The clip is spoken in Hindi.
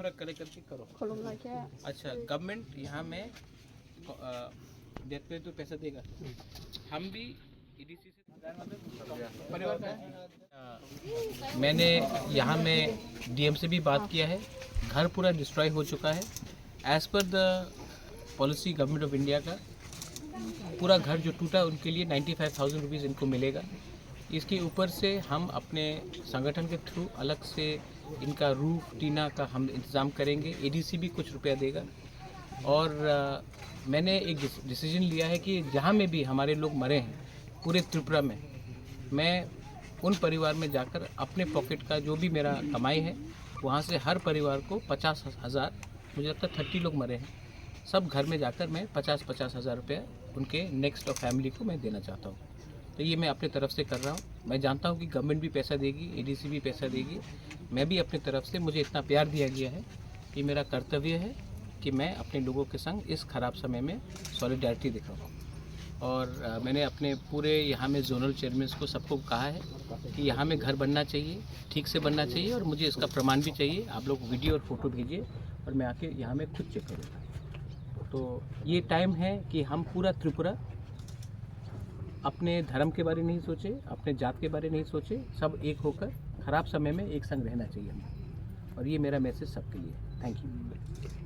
थोड़ा कलेक्ट करके करो। คนลงมาแค่ अच्छा, गवर्नमेंट यहाँ में डेथ पे तो पैसा देगा। हम भी EDC से परिवार का मैंने यहाँ में DM से भी बात किया है। घर पूरा डिस्ट्रॉय हो चुका है। As per the policy government of India का पूरा घर जो टूटा उनके लिए 95,000 रुपीज़ इनको मिलेगा। इसके ऊपर से हम अपने संगठन के थ्रू अलग से इनका रूफ टीना का हम इंतज़ाम करेंगे। ADC भी कुछ रुपया देगा। और मैंने एक डिसीजन लिया है कि जहाँ में भी हमारे लोग मरे हैं पूरे त्रिपुरा में, मैं उन परिवार में जाकर अपने पॉकेट का जो भी मेरा कमाई है वहाँ से हर परिवार को 50,000, मुझे लगता है 30 लोग मरे हैं, सब घर में जाकर मैं 50-50 हज़ार रुपये उनके नेक्स्ट ऑफ फैमिली को मैं देना चाहता हूँ। तो ये मैं अपने तरफ से कर रहा हूँ। मैं जानता हूँ कि गवर्नमेंट भी पैसा देगी, ADC भी पैसा देगी। मैं भी अपनी तरफ से, मुझे इतना प्यार दिया गया है कि मेरा कर्तव्य है कि मैं अपने लोगों के संग इस ख़राब समय में सॉलिडारिटी दिखाऊँ। और मैंने अपने पूरे यहाँ में जोनल चेयरमैन को सबको कहा है कि यहाँ में घर बनना चाहिए, ठीक से बनना चाहिए, और मुझे इसका प्रमाण भी चाहिए। आप लोग वीडियो और फोटो भेजिए और मैं आके यहाँ में खुद चेक करूँगा। तो ये टाइम है कि हम पूरा त्रिपुरा अपने धर्म के बारे में नहीं सोचे, अपने जात के बारे में नहीं सोचे, सब एक होकर खराब समय में एक संग रहना चाहिए हमें। और ये मेरा मैसेज सबके लिए। Thank you.